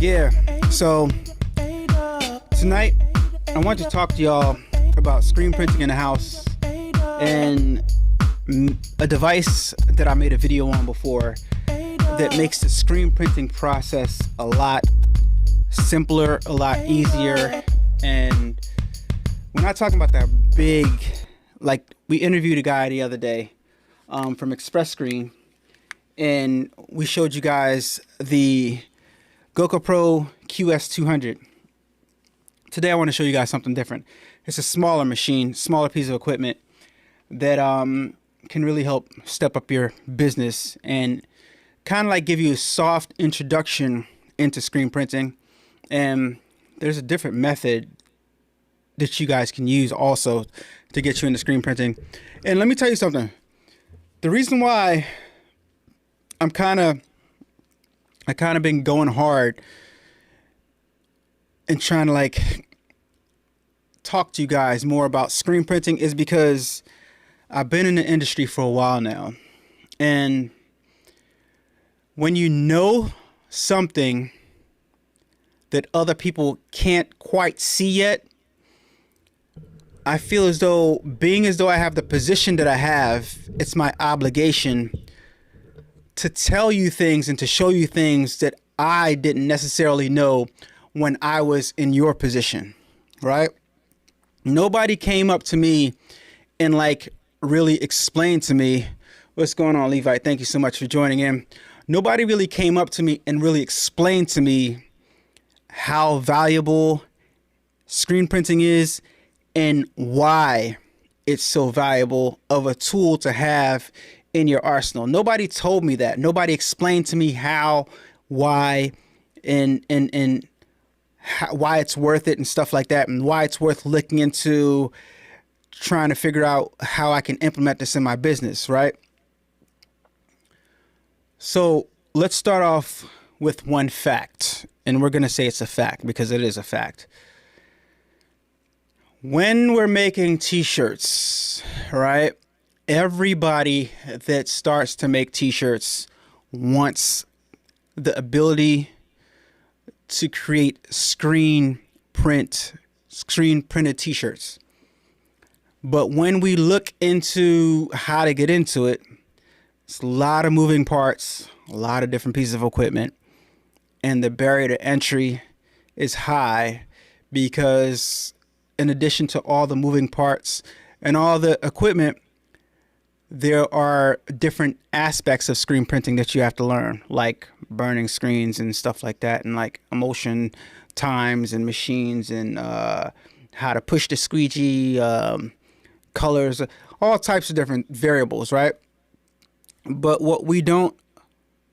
Yeah, so tonight I want to talk to y'all about screen printing in the house and a device that I made a video on before that makes the screen printing process a lot simpler, a lot easier. And we're not talking about that big, like we interviewed a guy the other day from Express Screen, and we showed you guys the Goka Pro QS200. Today I want to show you guys something different. It's a smaller machine, smaller piece of equipment that can really help step up your business and kind of like give you a soft introduction into screen printing. And there's a different method that you guys can use also to get you into screen printing. And let me tell you something. The reason why I kind of been going hard and trying to like talk to you guys more about screen printing is because I've been in the industry for a while now. And when you know something that other people can't quite see yet, I feel as though I have the position that I have, it's my obligation to tell you things and to show you things that I didn't necessarily know when I was in your position, right? Nobody came up to me and like really explained to me, what's going on, Levi? Thank you so much for joining in. Nobody really came up to me and really explained to me how valuable screen printing is and why it's so valuable of a tool to have in your arsenal. Nobody told me that. Nobody explained to me how, why, and why it's worth it and stuff like that, and why it's worth looking into trying to figure out how I can implement this in my business, right? So let's start off with one fact, and we're going to say it's a fact because it is a fact. When we're making t-shirts, right? Everybody that starts to make t-shirts wants the ability to create screen printed t-shirts. But when we look into how to get into it, it's a lot of moving parts, a lot of different pieces of equipment, and the barrier to entry is high because in addition to all the moving parts and all the equipment, there are different aspects of screen printing that you have to learn, like burning screens and stuff like that, and like emulsion times and machines and how to push the squeegee, colors, all types of different variables, right? But what we don't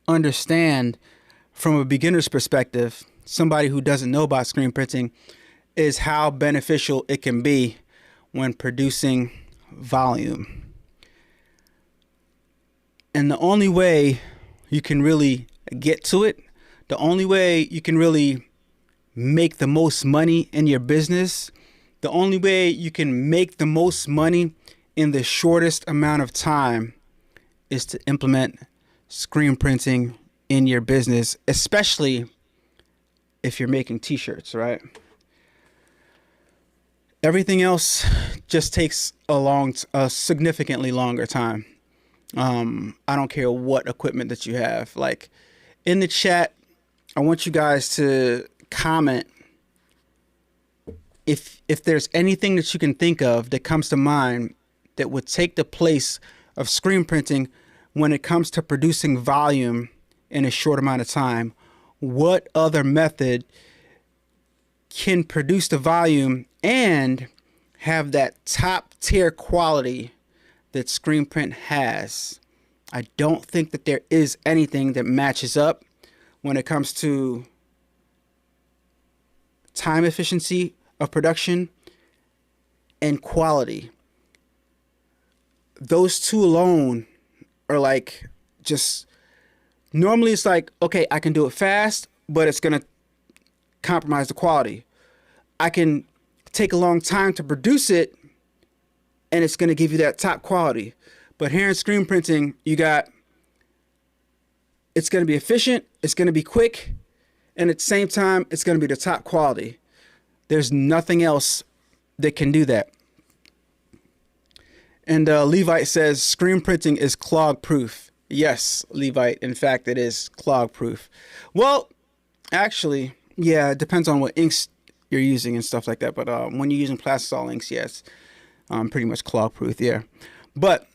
understand from a beginner's perspective, somebody who doesn't know about screen printing, is how beneficial it can be when producing volume. And the only way you can really get to it, the only way you can really make the most money in your business, the only way you can make the most money in the shortest amount of time is to implement screen printing in your business, especially if you're making t-shirts, right? Everything else just takes a significantly longer time. I don't care what equipment that you have. Like in the chat, I want you guys to comment if there's anything that you can think of that comes to mind that would take the place of screen printing when it comes to producing volume in a short amount of time. What other method can produce the volume and have that top tier quality that screen print has? I don't think that there is anything that matches up when it comes to time efficiency of production and quality. Those two alone are like just, normally it's like, okay, I can do it fast, but it's going to compromise the quality. I can take a long time to produce it and it's going to give you that top quality. But here in screen printing, it's going to be efficient, it's going to be quick, And at the same time, it's going to be the top quality. There's nothing else that can do that. And Levite says screen printing is clog proof. Yes, Levite. In fact, it is clog proof. Well, actually, yeah, it depends on what inks you're using and stuff like that. But when you're using plastisol inks, yes, pretty much clog proof. Yeah. But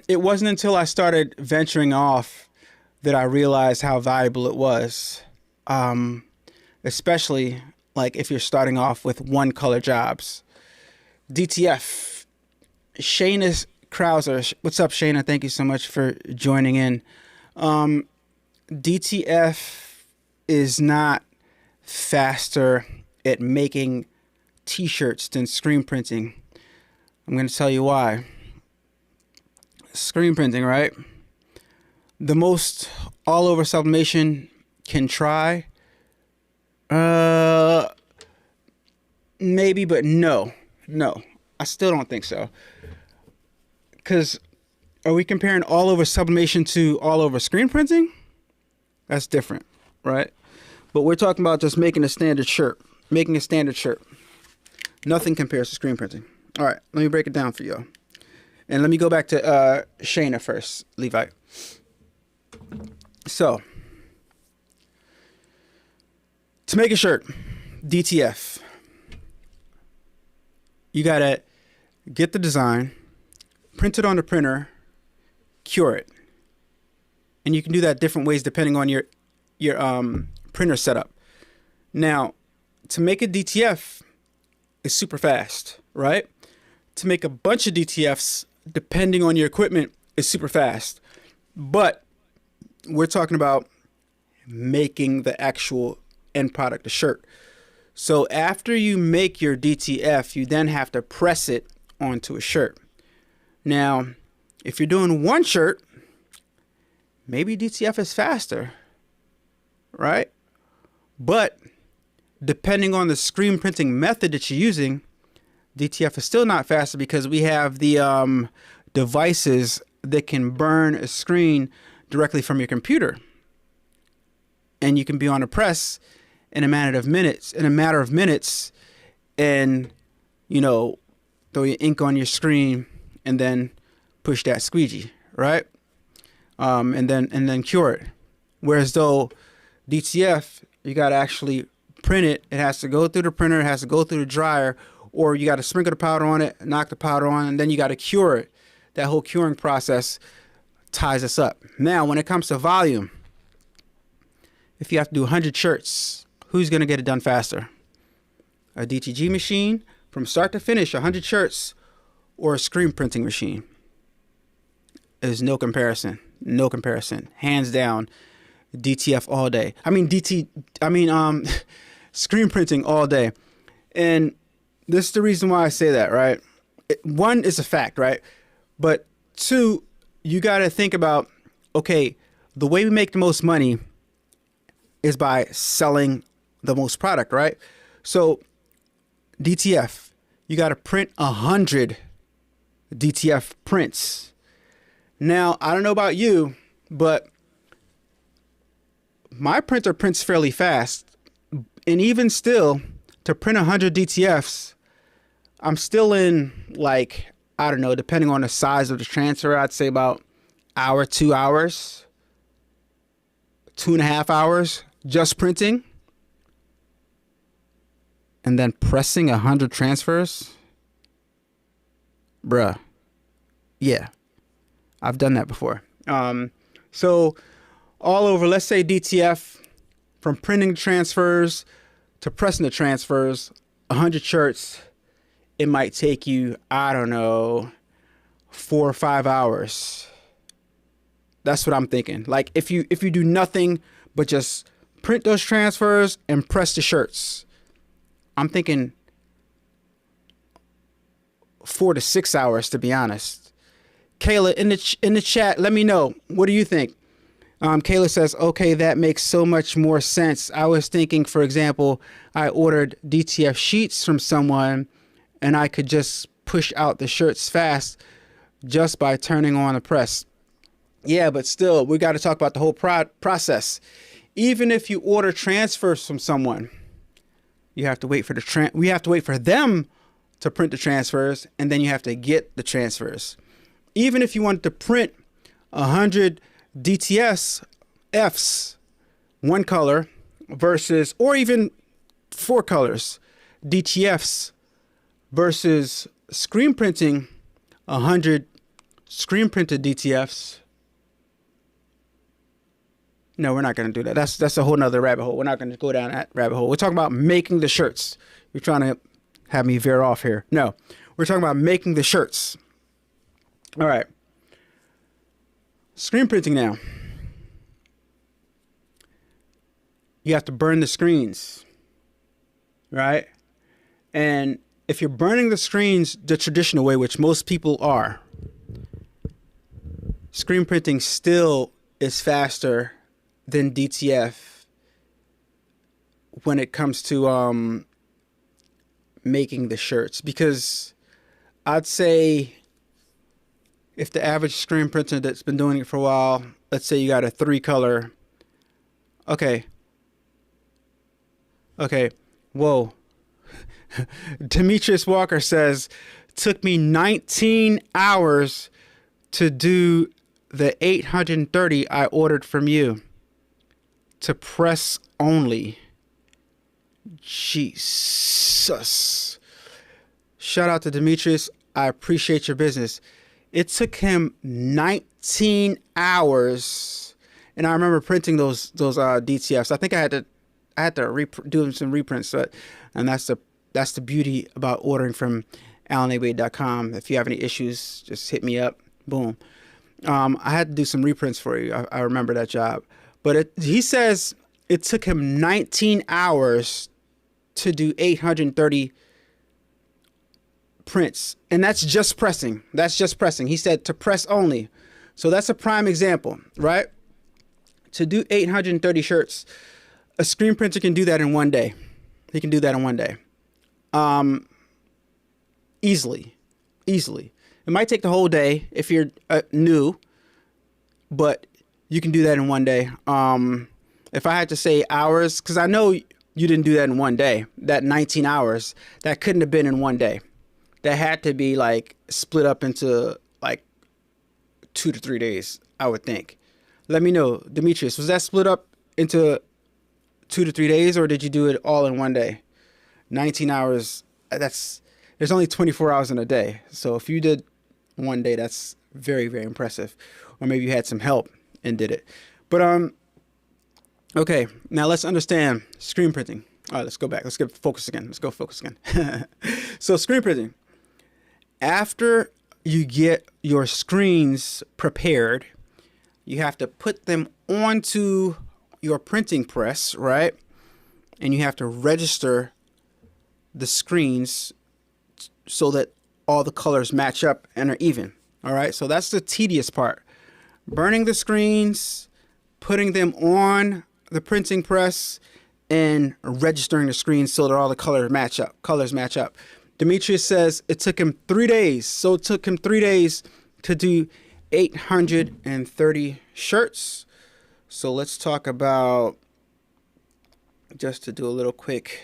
it wasn't until I started venturing off that I realized how valuable it was. Especially like if you're starting off with one color jobs. DTF. Shayna Krauser. What's up, Shayna? Thank you so much for joining in. DTF is not faster at making t-shirts than screen printing. I'm going to tell you why. Screen printing, right? The most all over sublimation can try. Maybe, but no, I still don't think so. Because are we comparing all over sublimation to all over screen printing? That's different, right? But we're talking about just making a standard shirt. Nothing compares to screen printing. All right, let me break it down for you. And let me go back to Shayna first, Levi. So, to make a shirt, DTF, you gotta get the design, print it on the printer, cure it. And you can do that different ways depending on your printer setup. Now, to make a DTF is super fast, right? To make a bunch of DTFs, depending on your equipment, is super fast. But we're talking about making the actual end product, the shirt. So after you make your DTF, you then have to press it onto a shirt. Now, if you're doing one shirt, maybe DTF is faster, right? But depending on the screen printing method that you're using, DTF is still not faster because we have the devices that can burn a screen directly from your computer. And you can be on a press in a matter of minutes, and, you know, throw your ink on your screen and then push that squeegee, right? And then cure it. Whereas though DTF, you got to actually print it. It has to go through the printer. It has to go through the dryer, or you got to sprinkle the powder on it, knock the powder on, and then you got to cure it. That whole curing process ties us up. Now, when it comes to volume, if you have to do 100 shirts, who's going to get it done faster? A DTG machine from start to finish, 100 shirts, or a screen printing machine? There's no comparison. No comparison. Hands down, DTF all day. Screen printing all day. And this is the reason why I say that, right? One is a fact, right? But two, you got to think about, okay, the way we make the most money is by selling the most product, right? So DTF, you got to print 100 DTF prints. Now, I don't know about you, but my printer prints fairly fast. And even still, to print 100 DTFs, I'm still in, like, I don't know, depending on the size of the transfer, I'd say about hour, 2 hours, 2.5 hours just printing. And then pressing 100 transfers. Bruh. Yeah. I've done that before. So all over, let's say DTF, from printing transfers to pressing the transfers, 100 shirts, it might take you, I don't know, 4 or 5 hours. That's what I'm thinking. Like if you do nothing but just print those transfers and press the shirts, I'm thinking 4 to 6 hours, to be honest. Kayla, in the chat, let me know. What do you think? Kayla says, okay, that makes so much more sense. I was thinking, for example, I ordered DTF sheets from someone and I could just push out the shirts fast just by turning on the press. Yeah, but still, we got to talk about the whole process. Even if you order transfers from someone, you have to wait for we have to wait for them to print the transfers, and then you have to get the transfers. Even if you want to print 100 DTS Fs, one color, versus, or even 4 colors, DTFs, versus screen printing 100 screen printed DTFs. No, we're not going to do that. That's a whole nother rabbit hole. We're not going to go down that rabbit hole. We're talking about making the shirts. You're trying to have me veer off here. No, we're talking about making the shirts. All right. Screen printing now. You have to burn the screens, right? And if you're burning the screens the traditional way, which most people are, screen printing still is faster than DTF when it comes to making the shirts, because I'd say if the average screen printer that's been doing it for a while, let's say you got a 3 color, okay, whoa. Demetrius Walker says, took me 19 hours to do the 830 I ordered from you. To press only. Jesus. Shout out to Demetrius. I appreciate your business. It took him 19 hours. And I remember printing those DTFs. I think I had to do some reprints. And that's the beauty about ordering from AlanAwade.com. If you have any issues, just hit me up. Boom. I had to do some reprints for you. I remember that job. But he says it took him 19 hours to do 830 prints. And that's just pressing. That's just pressing. He said to press only. So that's a prime example, right? To do 830 shirts, a screen printer can do that in one day. He can do that in one day. Easily. It might take the whole day if you're new, but you can do that in one day. If I had to say hours, because I know you didn't do that in one day, that 19 hours, that couldn't have been in one day. That had to be like split up into like 2 to 3 days, I would think. Let me know, Demetrius, was that split up into 2 to 3 days, or did you do it all in one day? 19 hours, there's only 24 hours in a day. So if you did one day, that's very, very impressive. Or maybe you had some help and did it. But okay, now let's understand screen printing. All right, let's go back. Let's get focus again. Let's go focus again. So screen printing. After you get your screens prepared, you have to put them onto your printing press, right? And you have to register the screens so that all the colors match up and are even. All right, so that's the tedious part. Burning the screens, putting them on the printing press, and registering the screens so that all the colors match up. Demetrius says it took him 3 days. So it took him 3 days to do 830 shirts. So let's talk about, just to do a little quick,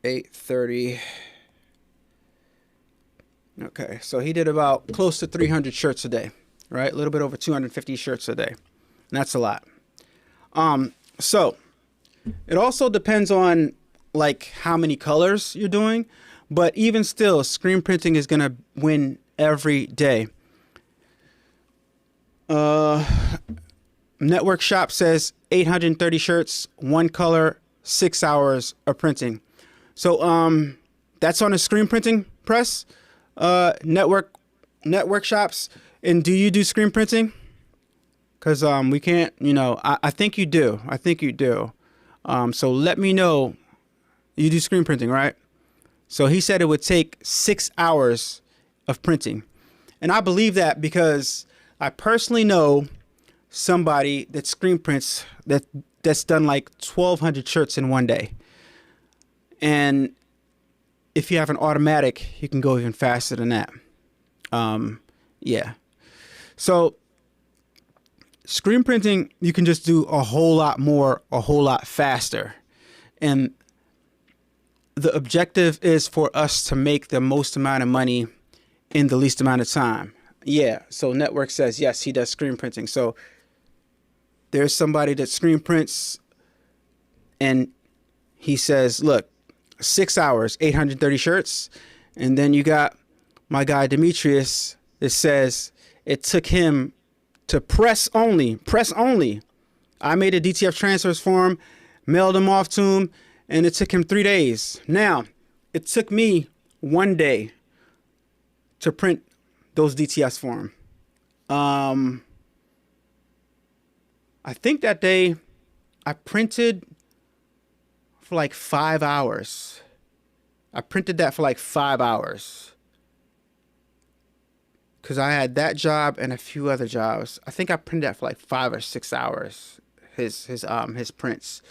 830. Okay, so he did about close to 300 shirts a day, right? A little bit over 250 shirts a day. And that's a lot. So it also depends on like how many colors you're doing, but even still, screen printing is going to win every day. Network Shop says 830 shirts, one color, 6 hours of printing. So that's on a screen printing press. Network Shops. And do you do screen printing? Because we can't, I think you do. So let me know. You do screen printing, right? So he said it would take 6 hours of printing. And I believe that because I personally know somebody that screen prints that's done like 1,200 shirts in one day. And if you have an automatic, you can go even faster than that. Yeah. So screen printing, you can just do a whole lot more, a whole lot faster. And the objective is for us to make the most amount of money in the least amount of time. Yeah, so Network says, yes, he does screen printing. So there's somebody that screen prints and he says, look, 6 hours, 830 shirts. And then you got my guy Demetrius that says it took him to press only. I made a DTF transfers for him, mailed them off to him, and it took him 3 days. Now, it took me 1 day to print those DTFs for him. I think that day I printed for like 5 hours. I printed that for like 5 hours. Because I had that job and a few other jobs. I think I printed that for like 5 or 6 hours. His prints.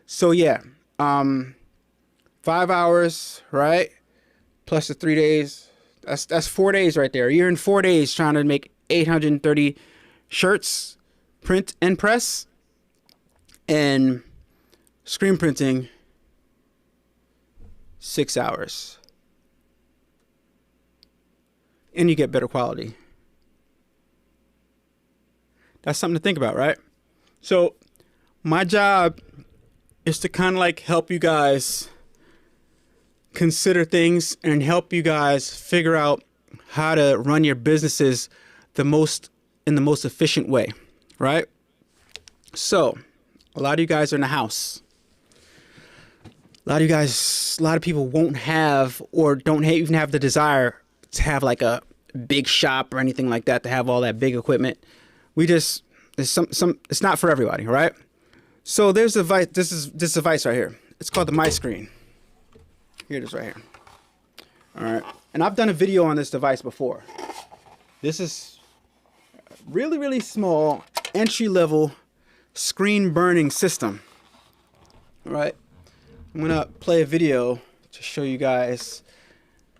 So yeah, 5 hours, right? Plus the 3 days. That's 4 days right there. You're in 4 days trying to make 830 shirts, print and press, and screen printing 6 hours. And you get better quality. That's something to think about, right? So my job is to kind of like help you guys consider things and help you guys figure out how to run your businesses in the most efficient way, right? So a lot of you guys are in the house. A lot of people won't have or don't even have the desire to have like a big shop or anything like that, to have all that big equipment. It's not for everybody, right? So there's a device, this device right here. It's called the My Screen. Here it is right here. All right. And I've done a video on this device before. This is really, really small entry-level screen burning system. All right. I'm going to play a video to show you guys,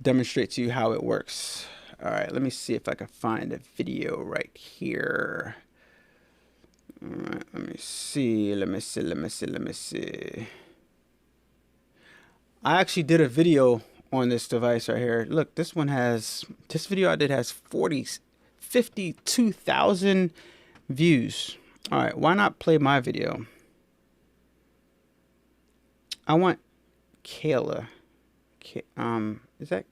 demonstrate to you how it works. All right, let me see if I can find a video right here. All right, let me see. I actually did a video on this device right here. Look, this video I did has 52,000 views. All right, why not play my video? I want Kayla. Is that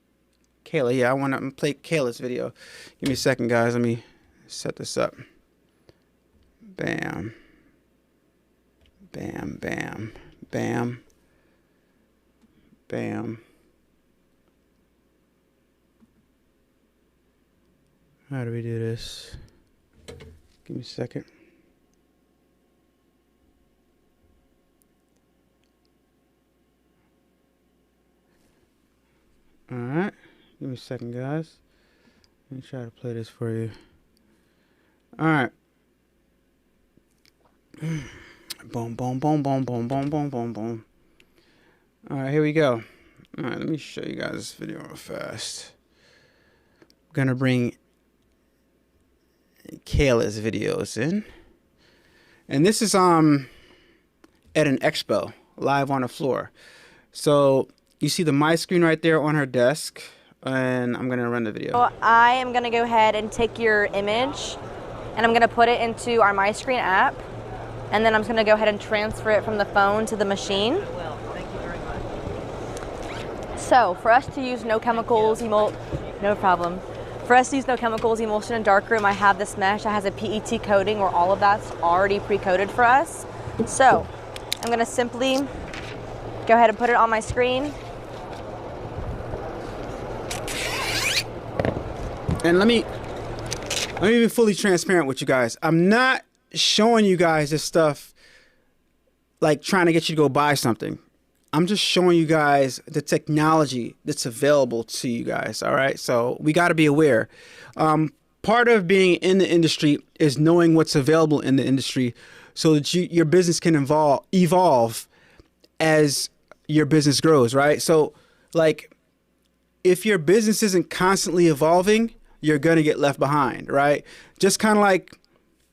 Kayla? Yeah, I want to play Kayla's video. Give me a second, guys. Let me set this up. Bam. Bam, bam, bam. Bam. How do we do this? Give me a second. All right, give me a second, guys. Let me try to play this for you. All right. Boom, boom, boom, boom, boom, boom, boom, boom, boom. All right, here we go. All right, let me show you guys this video real fast. I'm gonna bring Kayla's videos in, and this is at an expo, live on the floor. So you see the My Screen right there on her desk, and I'm gonna run the video. So I am gonna go ahead and take your image, and I'm gonna put it into our My Screen app, and then I'm just gonna go ahead and transfer it from the phone to the machine. Well, thank you very much. So for us to use no chemicals, no problem. For us to use no chemicals, emulsion, and darkroom, I have this mesh that has a PET coating where all of that's already pre-coated for us. So I'm gonna simply go ahead and put it on my screen. And let me be fully transparent with you guys. I'm not showing you guys this stuff like trying to get you to go buy something. I'm just showing you guys the technology that's available to you guys. All right. So we got to be aware. Part of being in the industry is knowing what's available in the industry so that your business can evolve as your business grows. Right. So like if your business isn't constantly evolving, you're going to get left behind. Right. Just kind of like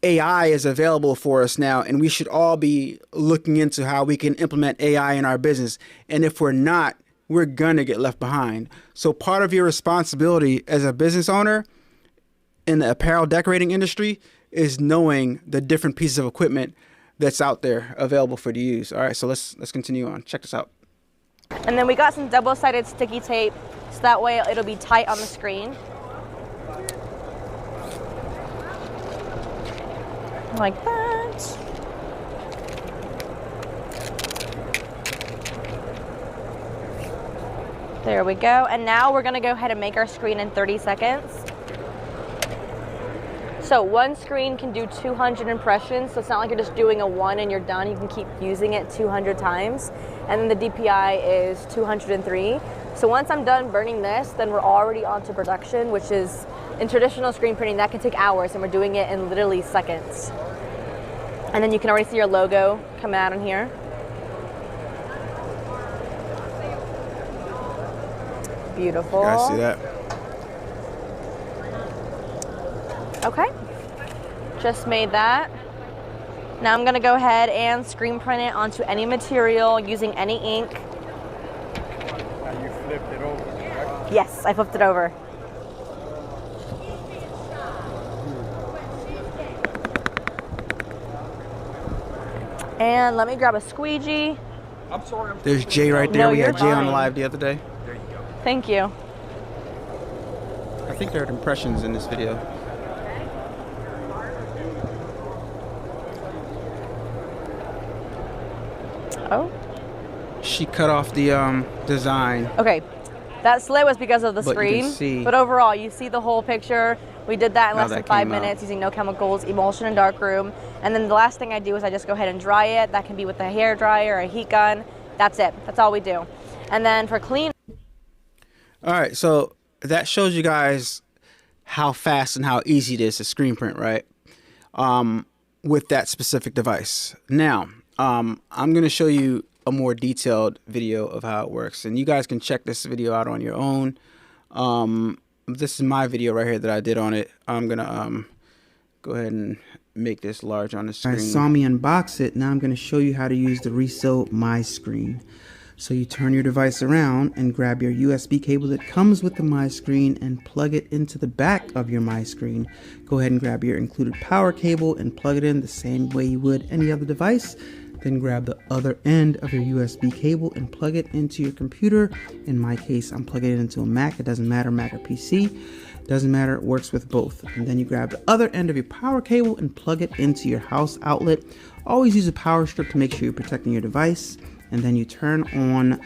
AI is available for us now, and we should all be looking into how we can implement AI in our business. And if we're not, we're gonna get left behind. So part of your responsibility as a business owner in the apparel decorating industry is knowing the different pieces of equipment that's out there available for you to use. All right, so let's continue on. Check this out. And then we got some double-sided sticky tape, so that way it'll be tight on the screen. Like that. There we go. And now we're gonna go ahead and make our screen in 30 seconds. So one screen can do 200 impressions, so it's not like you're just doing a one and you're done. You can keep using it 200 times. And then the DPI is 203. So once I'm done burning this, then we're already on to production, which is, in traditional screen printing, that can take hours, and we're doing it in literally seconds. And then you can already see your logo come out in here. Beautiful. You guys see that? Okay, just made that. Now I'm gonna go ahead and screen print it onto any material using any ink. And you flipped it over, right? Yes, I flipped it over. And let me grab a squeegee. I'm sorry. There's Jay right there. No, We you're had Jay on fine. live the other day. There you go. Thank you. I think there are impressions in this video. Oh, She cut off the design. okay. That slip was because of the But you can screen. see- But overall, you see the whole picture. We did that in How less than that 5 came out. minutes using no chemicals, emulsion, and darkroom. And then the last thing I do is I just go ahead and dry it. That can be with a hair dryer or a heat gun. That's it. That's all we do. And then for clean. All right, so that shows you guys how fast and how easy it is to screen print, right? With that specific device. Now, I'm going to show you a more detailed video of how it works, and you guys can check this video out on your own. This is my video right here that I did on it. I'm going to go ahead and make this large on the screen. You guys saw me unbox it. Now I'm going to show you how to use the Reso My Screen. So you turn your device around and grab your USB cable that comes with the My Screen and plug it into the back of your My Screen. Go ahead and grab your included power cable and plug it in the same way you would any other device. Then grab the other end of your USB cable and plug it into your computer. In my case, I'm plugging it into a Mac. It doesn't matter, Mac or PC. Doesn't matter, it works with both. And then you grab the other end of your power cable and plug it into your house outlet. Always use a power strip to make sure you're protecting your device. And then you turn on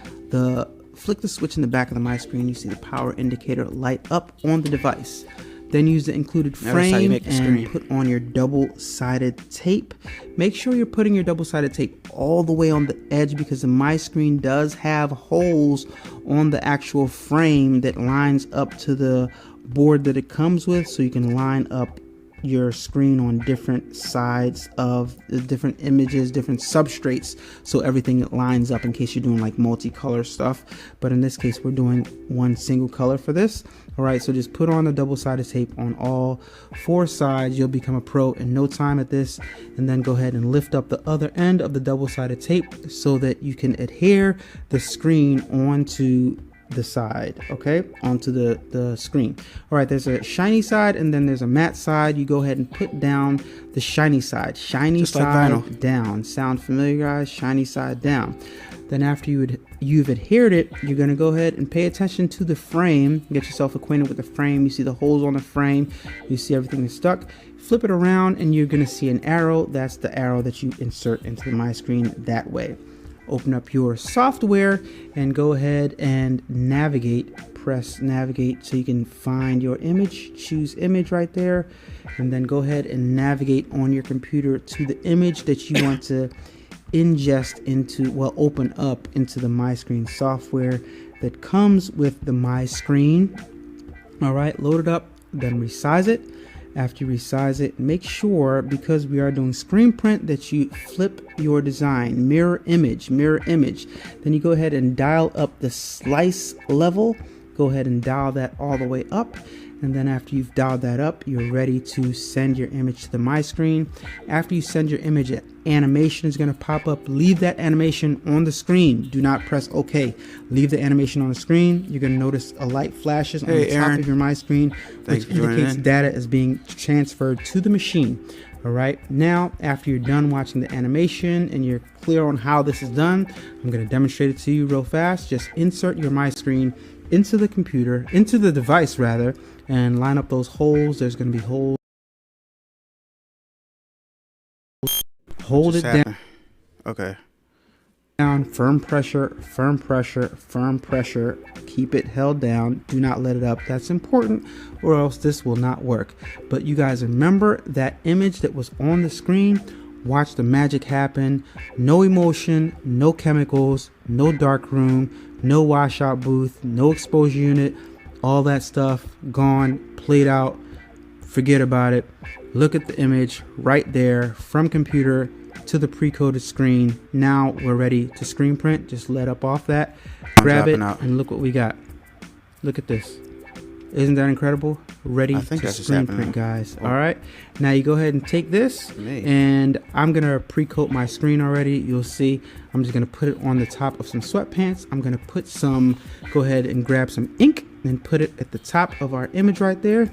flick the switch in the back of the My Screen. You see the power indicator light up on the device. Then use the included frame and put on your double-sided tape. Make sure you're putting your double-sided tape all the way on the edge, because the My Screen does have holes on the actual frame that lines up to the board that it comes with, so you can line up your screen on different sides of the different images, different substrates, so everything lines up in case you're doing like multicolor stuff. But in this case, we're doing one single color for this. All right, so just put on the double-sided tape on all 4 sides. You'll become a pro in no time at this. And then go ahead and lift up the other end of the double-sided tape so that you can adhere the screen onto the side, okay, onto the screen. All right, there's a shiny side and then there's a matte side. You go ahead and put down the shiny side. Shiny side down. Sound familiar, guys? Shiny side down. Then after you've adhered it, you're going to go ahead and pay attention to the frame. Get yourself acquainted with the frame. You see the holes on the frame. You see everything that's stuck. Flip it around and you're going to see an arrow. That's the arrow that you insert into the My Screen that way. Open up your software and go ahead and navigate. Press navigate so you can find your image. Choose image right there, and then go ahead and navigate on your computer to the image that you want to ingest into, well, open up into the My Screen software that comes with the My Screen. All right, load it up, then resize it. After you resize it, make sure, because we are doing screen print, that you flip your design, mirror image. Then you go ahead and dial up the slice level. Go ahead and dial that all the way up. And then after you've dialed that up, you're ready to send your image to the My Screen. After you send your image, an animation is going to pop up. Leave that animation on the screen. Do not press OK. Leave the animation on the screen. You're going to notice a light flashes on the top of your My Screen, which indicates data is being transferred to the machine. All right, now after you're done watching the animation and you're clear on how this is done, I'm going to demonstrate it to you real fast. Just insert your My Screen into the computer, into the device rather, and line up those holes. There's going to be holes. Hold it down. Okay. Down, firm pressure, firm pressure, firm pressure. Keep it held down. Do not let it up. That's important, or else this will not work. But you guys remember that image that was on the screen. Watch the magic happen. No emotion, no chemicals, no dark room, no washout booth, no exposure unit. All that stuff gone, played out. Forget about it. Look at the image right there from computer to the pre-coded screen. Now we're ready to screen print. Just let up off that, grab it, and look what we got. Look at this. Isn't that incredible? Ready to screen print, guys. All right, now you go ahead and take this, and I'm gonna pre-coat my screen already. You'll see I'm just gonna put it on the top of some sweatpants. I'm gonna put some, go ahead and grab some ink and put it at the top of our image right there.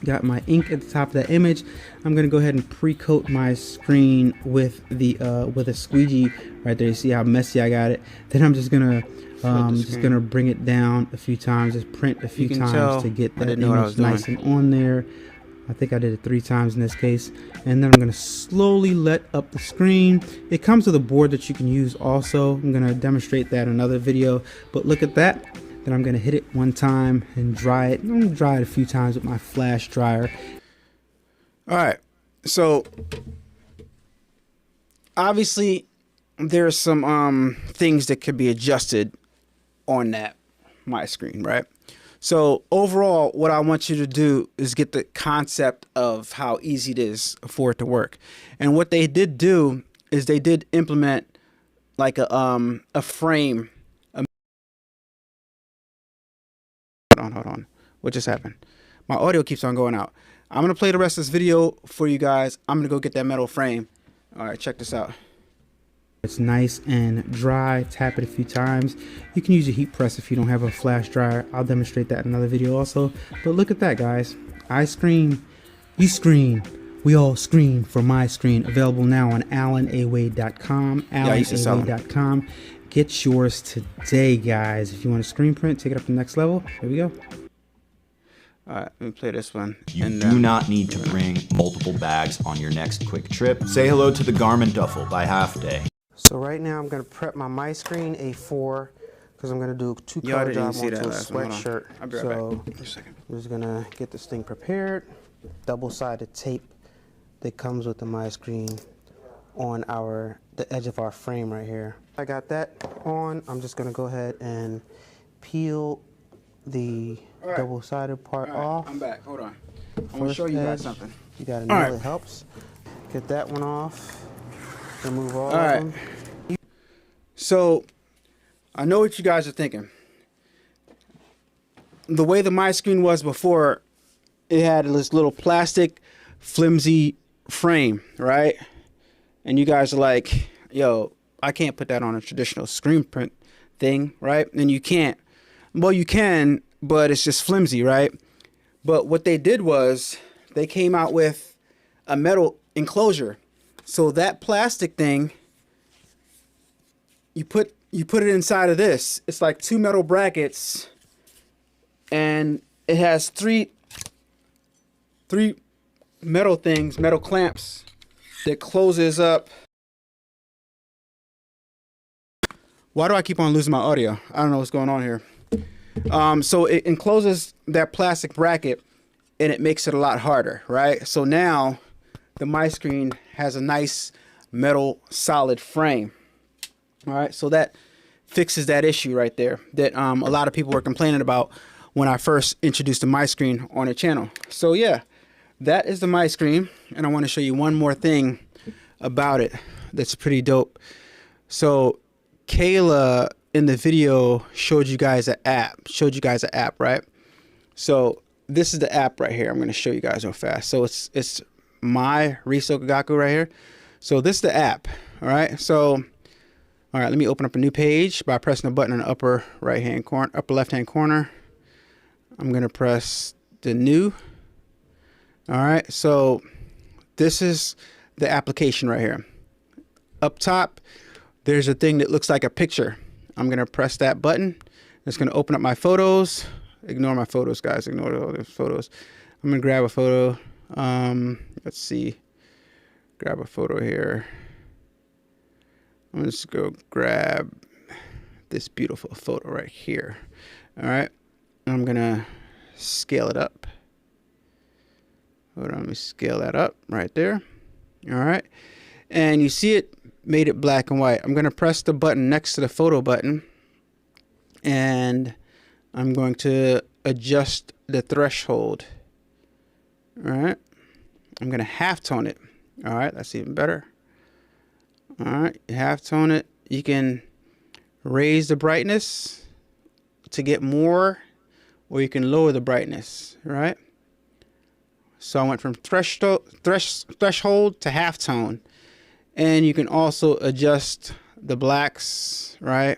Got my ink at the top of that image. I'm gonna go ahead and pre-coat my screen with the with a squeegee right there. You see how messy I got it. Then I'm just gonna bring it down a few times, just print a few times to get that image nice and on there. I think I did it 3 times in this case. And then I'm gonna slowly let up the screen. It comes with a board that you can use also. I'm gonna demonstrate that in another video, but look at that. Then I'm gonna hit it one time and dry it. I'm gonna dry it a few times with my flash dryer. All right, so obviously there's some things that could be adjusted on that My Screen, right? So overall, what I want you to do is get the concept of how easy it is for it to work. And what they did do is they did implement like a frame. Hold on. What just happened? My audio keeps on going out. I'm going to play the rest of this video for you guys. I'm going to go get that metal frame. All right, check this out. It's nice and dry. Tap it a few times. You can use a heat press if you don't have a flash dryer. I'll demonstrate that in another video also. But look at that, guys. I screen, you screen. We all screen for My Screen. Available now on AlanAwade.com. AlanAwade.com. Get yours today, guys. If you want to screen print, take it up to the next level. Here we go. All right, let me play this one. You do not need to bring multiple bags on your next quick trip. Say hello to the Garmin Duffel by Half Day. So right now I'm going to prep my My Screen A4 because I'm going to do a 2-color job onto a sweatshirt. I'll be right back. Just a second. I'm just going to get this thing prepared. Double-sided tape that comes with the My Screen on the edge of our frame right here. I got that on. I'm just going to go ahead and peel the double-sided part off. I'm back. Hold on. I'm going to show you guys something. You got to know it helps. Get that one off. Remove all of them. So I know what you guys are thinking. The way the My Screen was before, it had this little plastic flimsy frame, right? And you guys are like, yo, I can't put that on a traditional screen print thing, right? And you can't. Well, you can, but it's just flimsy, right? But what they did was they came out with a metal enclosure. So that plastic thing, you put it inside of this. It's like 2 metal brackets, and it has three metal things, metal clamps that closes up. Why do I keep on losing my audio? I don't know what's going on here. So it encloses that plastic bracket, and it makes it a lot harder, right? So now the My Screen has a nice metal solid frame. All right, so that fixes that issue right there that a lot of people were complaining about when I first introduced the My Screen on the channel. So yeah, that is the My Screen, and I want to show you one more thing about it that's pretty dope. So Kayla in the video showed you guys an app, right? So this is the app right here. I'm going to show you guys real fast. So it's my Riso Kagaku right here. So this is the app. All right. So, all right, let me open up a new page by pressing the button in the upper left hand corner. I'm going to press the new. All right. So this is the application right here. Up top, there's a thing that looks like a picture. I'm going to press that button. It's going to open up my photos. Ignore my photos, guys. Ignore all the photos. I'm going to grab a photo. Let's see. Grab a photo here. I'm going to just go grab this beautiful photo right here. All right. I'm going to scale it up. Hold on. Let me scale that up right there. All right. And you see it made it black and white. I'm going to press the button next to the photo button. And I'm going to adjust the threshold. All right. I'm going to halftone it. All right. That's even better. All right. Halftone it. You can raise the brightness to get more, or you can lower the brightness. All right. So I went from threshold to halftone. And you can also adjust the blacks, right?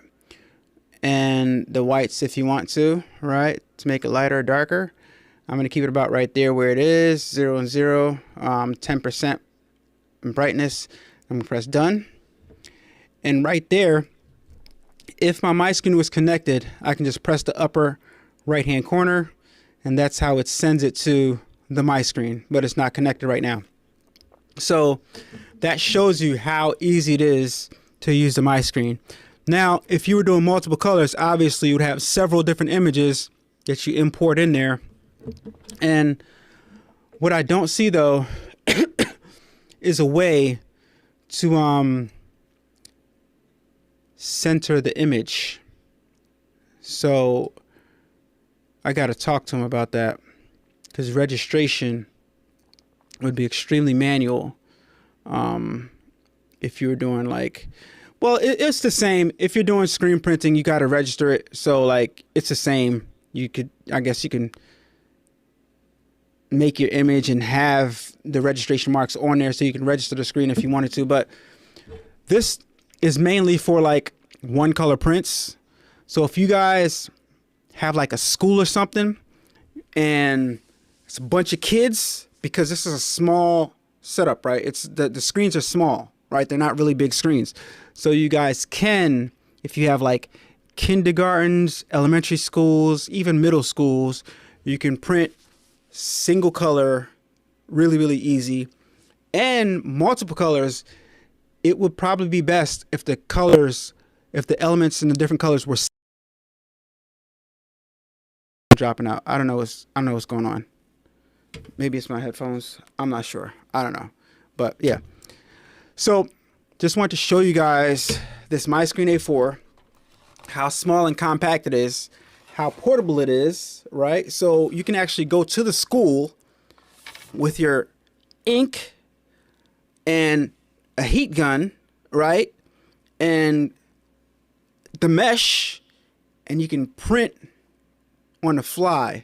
And the whites if you want to, right? To make it lighter or darker. I'm going to keep it about right there where it is, 0 and 0, 10% in brightness. I'm going to press done. And right there, if my my screen was connected, I can just press the upper right-hand corner, and that's how it sends it to the my screen, but it's not connected right now. So that shows you how easy it is to use the my screen. Now, if you were doing multiple colors, obviously you would have several different images that you import in there. And what I don't see though is a way to center the image. So I got to talk to him about that, because registration would be extremely manual. If you were doing like, well, it's the same. If you're doing screen printing, you got to register it. So like, it's the same. You could, I guess you can make your image and have the registration marks on there so you can register the screen if you wanted to. But this is mainly for like one color prints. So if you guys have like a school or something and it's a bunch of kids, because this is a small setup, right? It's the screens are small, right? They're not really big screens. So you guys can, if you have like kindergartens, elementary schools, even middle schools, you can print single color really, really easy. And multiple colors, it would probably be best if the colors, if the elements in the different colors were dropping out. I don't know what's going on. Maybe it's my headphones. I'm not sure. I don't know. But yeah. So just want to show you guys this My Screen A4, how small and compact it is, how portable it is, right? So you can actually go to the school with your ink and a heat gun, right? And the mesh, and you can print on the fly.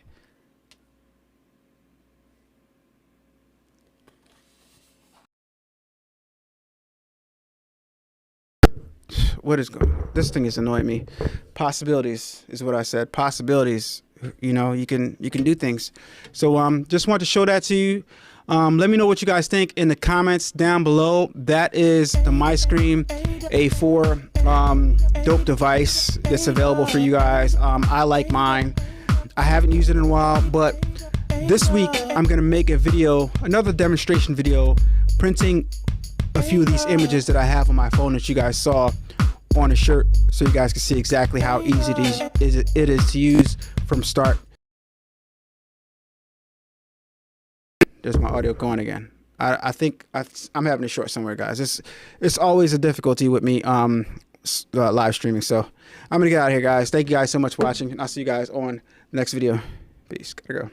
What is going on? This thing is annoying me. Possibilities is what I said. Possibilities. You know, you can do things. So just want to show that to you. Let me know what you guys think in the comments down below. That is the My Screen A4 dope device that's available for you guys. I like mine. I haven't used it in a while, but this week I'm gonna make a video, another demonstration video, printing a few of these images that I have on my phone that you guys saw on a shirt, so you guys can see exactly how easy it is to use from start. There's my audio going again. I think I'm having a short somewhere, guys. It's always a difficulty with me live streaming. So I'm gonna get out of here, guys. Thank you guys so much for watching, and I'll see you guys on the next video. Peace. Gotta go.